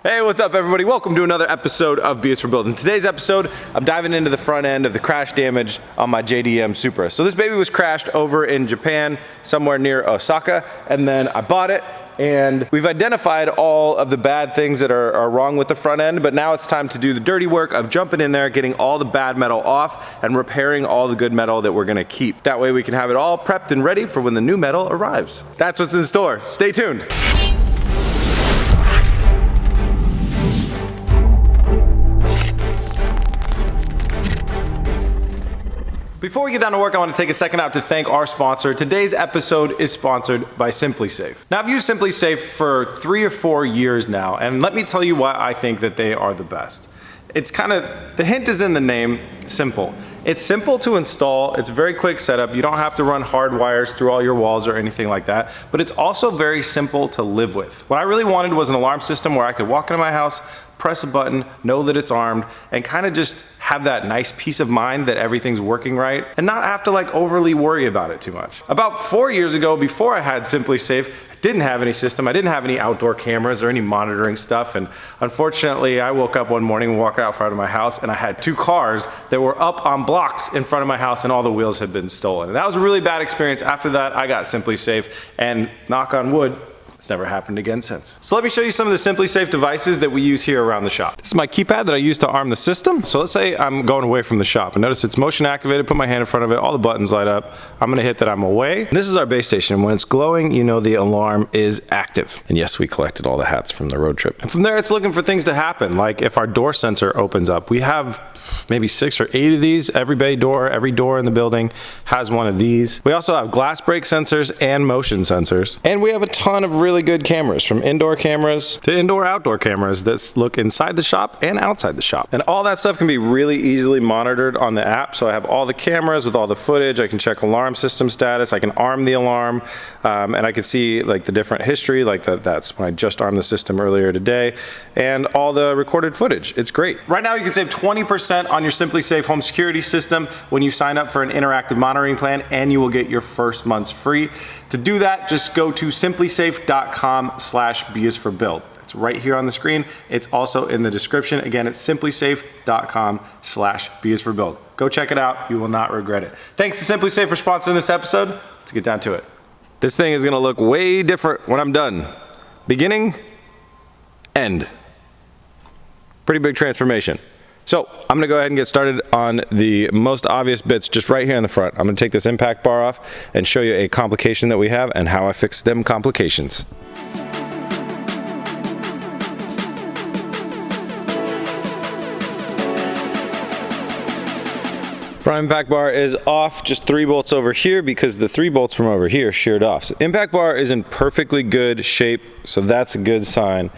Hey, what's up everybody? Welcome to another episode of B is for Build. In today's episode, I'm diving into the front end of the crash damage on my JDM Supra. So this baby was crashed over in Japan, somewhere near Osaka, and then I bought it, and we've identified all of the bad things that are wrong with the front end, but now it's time to do the dirty work of jumping in there, getting all the bad metal off, and repairing all the good metal that we're gonna keep. That way we can have it all prepped and ready for when the new metal arrives. That's what's in store. Stay tuned. Before we get down to work, I want to take a second out to thank our sponsor. Today's episode is sponsored by SimpliSafe. Now, I've used SimpliSafe for 3 or 4 years now, and let me tell you why I think that they are the best. It's kind of, the hint is in the name, simple. It's simple to install, it's very quick setup, you don't have to run hard wires through all your walls or anything like that, but it's also very simple to live with. What I really wanted was an alarm system where I could walk into my house, press a button, know that it's armed, and kind of just have that nice peace of mind that everything's working right, and not have to like overly worry about it too much. About 4 years ago, before I had SimpliSafe, I didn't have any system, I didn't have any outdoor cameras or any monitoring stuff, and unfortunately I woke up one morning and walked out front of my house and I had 2 cars that were up on blocks in front of my house and all the wheels had been stolen. And that was a really bad experience. After that, I got SimpliSafe, and knock on wood, it's never happened again since. So let me show you some of the SimpliSafe devices that we use here around the shop. This is my keypad that I use to arm the system. So let's say I'm going away from the shop, and notice it's motion activated, put my hand in front of it, all the buttons light up. I'm gonna hit that I'm away. And this is our base station. When it's glowing, you know the alarm is active. And yes, we collected all the hats from the road trip. And from there, it's looking for things to happen. Like if our door sensor opens up, we have maybe 6 or 8 of these. Every bay door, every door in the building has one of these. We also have glass break sensors and motion sensors. And we have a ton of really good cameras, from indoor cameras to outdoor cameras that look inside the shop and outside the shop. And all that stuff can be really easily monitored on the app. So I have all the cameras with all the footage. I can check alarm system status. I can arm the alarm, and I can see like the different history, like that's when I just armed the system earlier today, and all the recorded footage. It's great. Right now you can save 20% on your SimpliSafe home security system when you sign up for an interactive monitoring plan, and you will get your first month's free. To do that, just go to simplisafe.com/B is for build. It's right here on the screen. It's also in the description. Again, it's simplisafe.com/B is for build. Go check it out. You will not regret it. Thanks to SimpliSafe for sponsoring this episode. Let's get down to it. This thing is gonna look way different when I'm done. Beginning, end. Pretty big transformation. So I'm gonna go ahead and get started on the most obvious bits just right here in the front. I'm gonna take this impact bar off and show you a complication that we have and how I fix them complications. Front impact bar is off, just 3 bolts over here because the 3 bolts from over here sheared off. So impact bar is in perfectly good shape, so that's a good sign.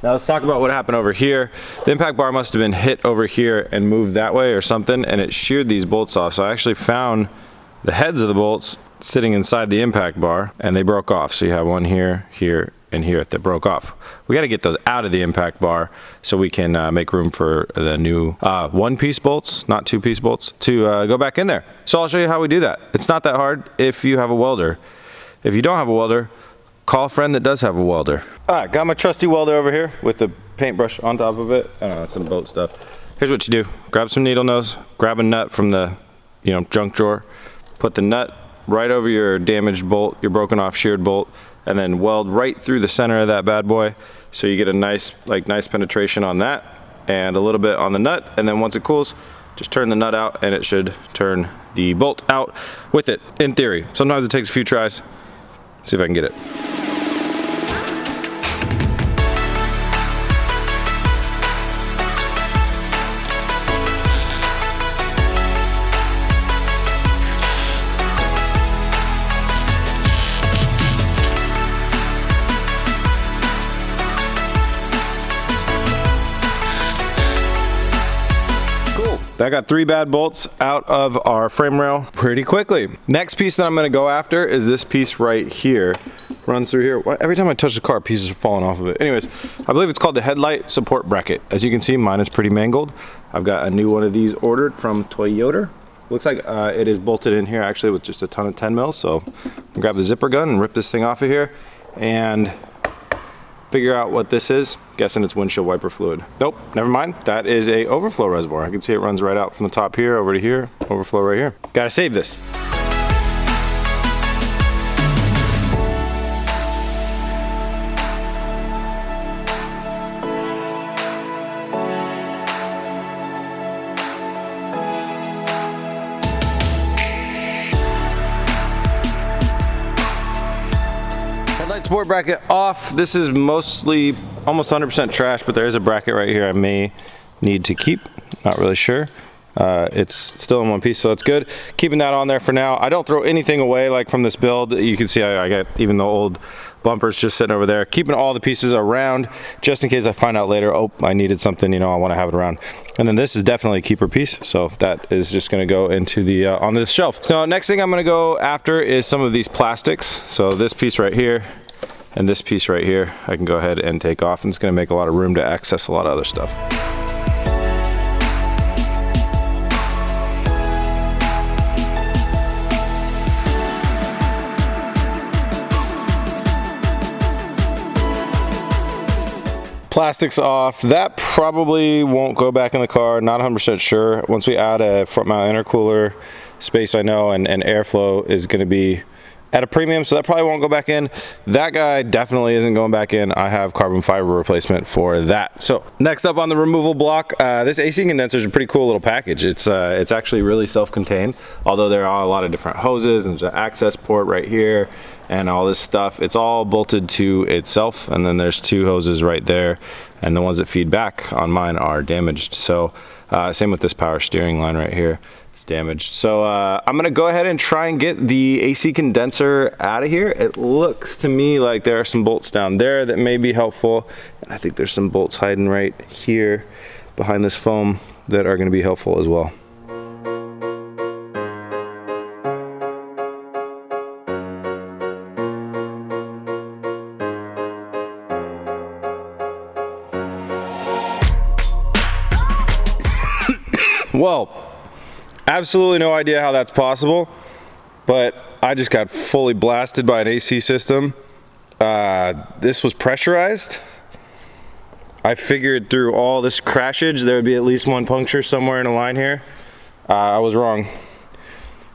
Now let's talk about what happened over here. The impact bar must have been hit over here and moved that way or something, and it sheared these bolts off. So I actually found the heads of the bolts sitting inside the impact bar, and they broke off. So you have one here, here, and here that broke off. We got to get those out of the impact bar so we can make room for the new 1-piece bolts, not 2-piece bolts, to go back in there. So I'll show you how we do that. It's not that hard if you have a welder. If you don't have a welder, call a friend that does have a welder. All right, got my trusty welder over here with the paintbrush on top of it. I don't know, that's some boat stuff. Here's what you do. Grab some needle nose, grab a nut from the junk drawer, put the nut right over your damaged bolt, your broken off sheared bolt, and then weld right through the center of that bad boy so you get a nice penetration on that and a little bit on the nut. And then once it cools, just turn the nut out and it should turn the bolt out with it, in theory. Sometimes it takes a few tries. See if I can get it. I got 3 bad bolts out of our frame rail pretty quickly. Next piece that I'm gonna go after is this piece right here. Runs through here. Every time I touch the car, pieces are falling off of it. Anyways, I believe it's called the headlight support bracket. As you can see, mine is pretty mangled. I've got a new one of these ordered from Toyota. Looks like it is bolted in here actually with just a ton of 10 mils. So I'm gonna grab the zipper gun and rip this thing off of here. And figure out what this is. Guessing it's windshield wiper fluid. Nope, never mind. That is a overflow reservoir. I can see it runs right out from the top here over to here, overflow right here. Gotta save this. Sport bracket off. This is mostly almost 100% trash, but there is a bracket right here I may need to keep. Not really sure. It's still in one piece, so that's good. Keeping that on there for now. I don't throw anything away like from this build. You can see I got even the old bumpers just sitting over there. Keeping all the pieces around just in case I find out later, oh, I needed something, you know, I want to have it around. And then this is definitely a keeper piece, so that is just going to go into the on this shelf. So next thing I'm going to go after is some of these plastics. So this piece right here and this piece right here, I can go ahead and take off, and it's gonna make a lot of room to access a lot of other stuff. Plastics off. That probably won't go back in the car, not 100% sure. Once we add a front mount intercooler space, I know, and airflow is gonna be at a premium, so that probably won't go back in. That guy definitely isn't going back in. I have carbon fiber replacement for that. So next up on the removal block, this AC condenser is a pretty cool little package. It's actually really self-contained, although there are a lot of different hoses and there's an access port right here and all this stuff. It's all bolted to itself, and then there's two hoses right there, and the ones that feed back on mine are damaged. So same with this power steering line right here. It's damaged. So I'm gonna go ahead and try and get the AC condenser out of here. It looks to me like there are some bolts down there that may be helpful, and I think there's some bolts hiding right here behind this foam that are gonna be helpful as well. Well, absolutely no idea how that's possible, but I just got fully blasted by an AC system. This was pressurized. I figured through all this crashage there would be at least one puncture somewhere in a line here. I was wrong.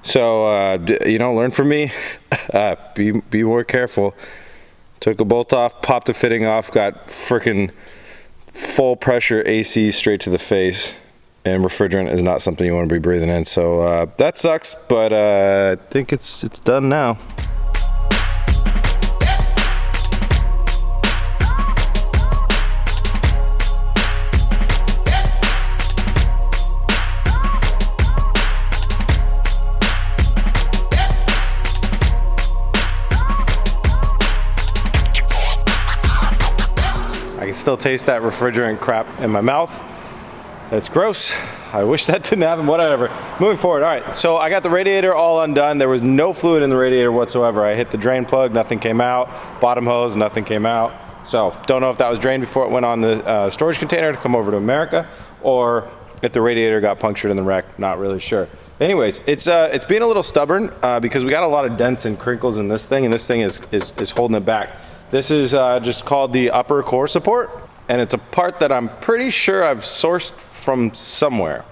So, you know, learn from me. Be more careful. Took a bolt off, popped a fitting off, got frickin' full pressure AC straight to the face. And refrigerant is not something you want to be breathing in, so that sucks, but I think it's done now. I can still taste that refrigerant crap in my mouth. That's gross. I wish that didn't happen, whatever. Moving forward, all right, so I got the radiator all undone. There was no fluid in the radiator whatsoever. I hit the drain plug, nothing came out. Bottom hose, nothing came out. So don't know if that was drained before it went on the storage container to come over to America, or if the radiator got punctured in the wreck, not really sure. Anyways, it's being a little stubborn because we got a lot of dents and crinkles in this thing, and this thing is holding it back. This is just called the upper core support, and it's a part that I'm pretty sure I've sourced from somewhere.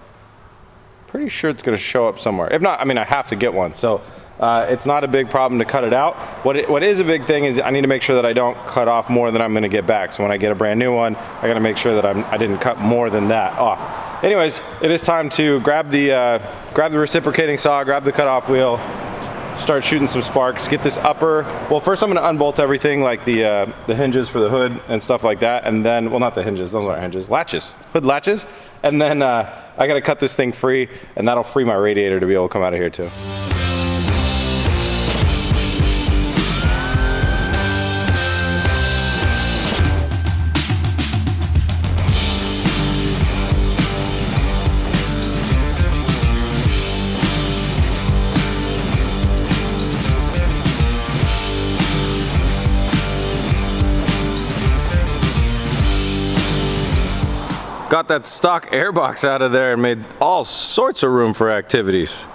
Pretty sure it's gonna show up somewhere. If not, I mean, I have to get one. So it's not a big problem to cut it out. What is a big thing is I need to make sure that I don't cut off more than I'm gonna get back. So when I get a brand new one, I gotta make sure that I didn't cut more than that off. Anyways, it is time to grab the reciprocating saw, grab the cutoff wheel, start shooting some sparks, get this upper, well, first I'm gonna unbolt everything, like the hinges for the hood and stuff like that, and then, well, not the hinges, those aren't hinges, latches, hood latches, and then I gotta cut this thing free, and that'll free my radiator to be able to come out of here too. Got that stock airbox out of there and made all sorts of room for activities.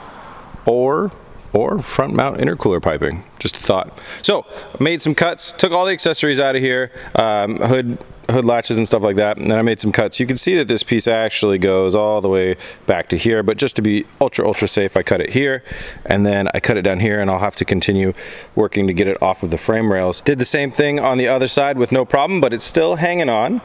Or or front mount intercooler piping. Just a thought. So made some cuts, took all the accessories out of here, hood latches and stuff like that, and then I made some cuts. You can see that this piece actually goes all the way back to here, but just to be ultra safe, I cut it here, and then I cut it down here, and I'll have to continue working to get it off of the frame rails. Did the same thing on the other side with no problem, but it's still hanging on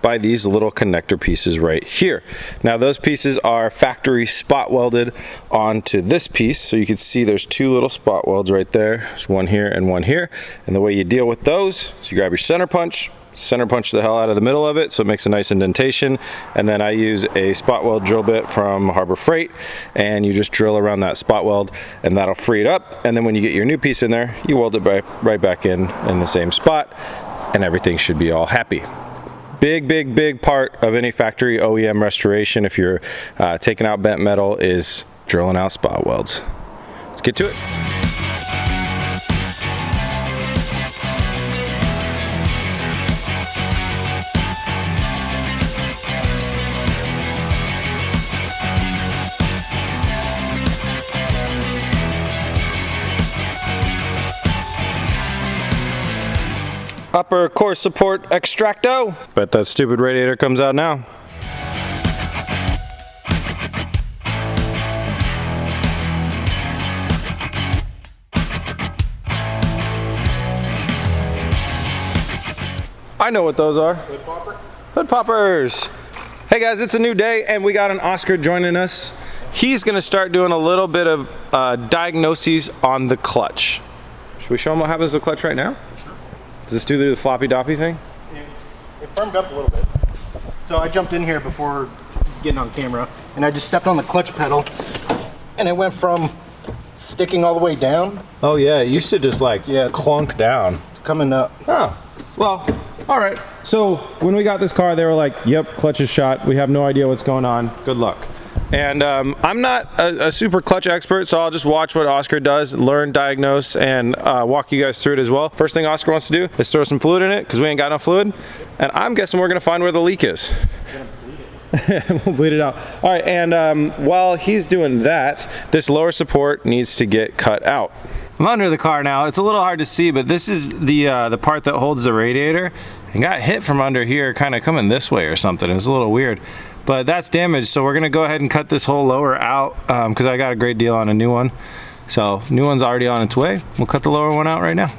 by these little connector pieces right here. Now those pieces are factory spot welded onto this piece, so you can see there's two little spot welds right there. There's one here and one here, and the way you deal with those is you grab your center punch the hell out of the middle of it so it makes a nice indentation, and then I use a spot weld drill bit from Harbor Freight, and you just drill around that spot weld and that'll free it up, and then when you get your new piece in there, you weld it right back in the same spot, and everything should be all happy. Big part of any factory OEM restoration, if you're taking out bent metal, is drilling out spot welds. Let's get to it. Upper core support extracto. Bet that stupid radiator comes out now. I know what those are. Hood popper? Hood poppers. Hey guys, it's a new day and we got an Oscar joining us. He's gonna start doing a little bit of diagnoses on the clutch. Should we show him what happens to the clutch right now? Does this do the floppy doppy thing? It firmed up a little bit. So I jumped in here before getting on camera, and I just stepped on the clutch pedal, and it went from sticking all the way down. Oh yeah, it used to just like clunk down. Coming up. Oh, well, all right. So when we got this car, they were like, yep, clutch is shot. We have no idea what's going on. Good luck. And I'm not a super clutch expert, so I'll just watch what Oscar does, learn, diagnose, and walk you guys through it as well. First thing Oscar wants to do is throw some fluid in it, because we ain't got no fluid. And I'm guessing we're gonna find where the leak is. We'll bleed it out. All right, and while he's doing that, this lower support needs to get cut out. I'm under the car now. It's a little hard to see, but this is the part that holds the radiator. And got hit from under here, kind of coming this way or something. It was a little weird. But that's damaged, so we're gonna go ahead and cut this whole lower out because I got a great deal on a new one. So new one's already on its way. We'll cut the lower one out right now.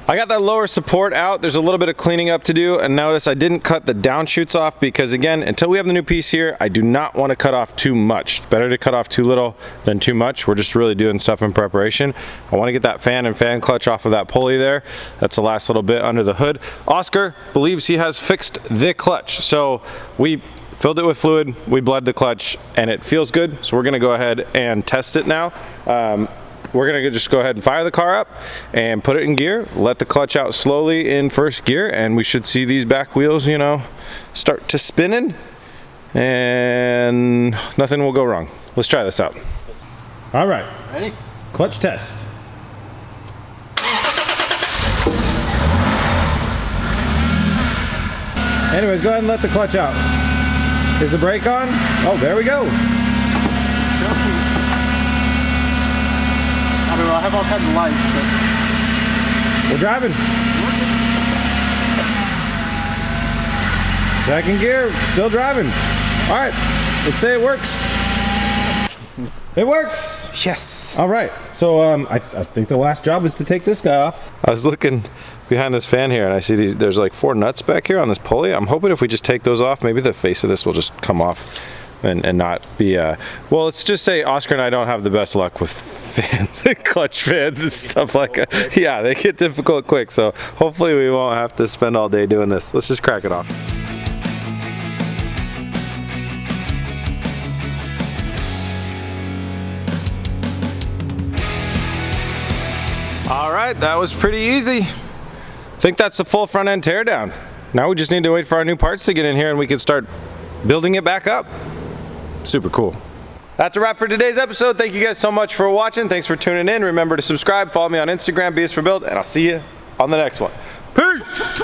I got that lower support out. There's a little bit of cleaning up to do, and notice I didn't cut the downshoots off because, again, until we have the new piece here, I do not want to cut off too much. It's better to cut off too little than too much. We're just really doing stuff in preparation. I want to get that fan and fan clutch off of that pulley there. That's the last little bit under the hood. Oscar believes he has fixed the clutch, so we filled it with fluid, we bled the clutch, and it feels good, so we're going to go ahead and test it now. We're gonna just go ahead and fire the car up and put it in gear, let the clutch out slowly in first gear, and we should see these back wheels, you know, start to spinning, and nothing will go wrong. Let's try this out. All right. Ready? Clutch test. Anyways, go ahead and let the clutch out. Is the brake on? Oh, there we go. I don't know, I have all kinds of lights, but... We're driving. Second gear, still driving. All right, let's say it works. It works. Yes. All right, so I think the last job is to take this guy off. I was looking behind this fan here and I see there's like 4 nuts back here on this pulley. I'm hoping if we just take those off, maybe the face of this will just come off and not be well, let's just say Oscar and I don't have the best luck with fans and clutch fans and stuff like that. Yeah, they get difficult quick, so hopefully we won't have to spend all day doing this. Let's just crack it off. All right, that was pretty easy. I think that's the full front end teardown. Now we just need to wait for our new parts to get in here and we can start building it back up. Super cool. That's a wrap for today's episode. Thank you guys so much for watching. Thanks for tuning in. Remember to subscribe, follow me on Instagram, BS4Build, and I'll see you on the next one. Peace!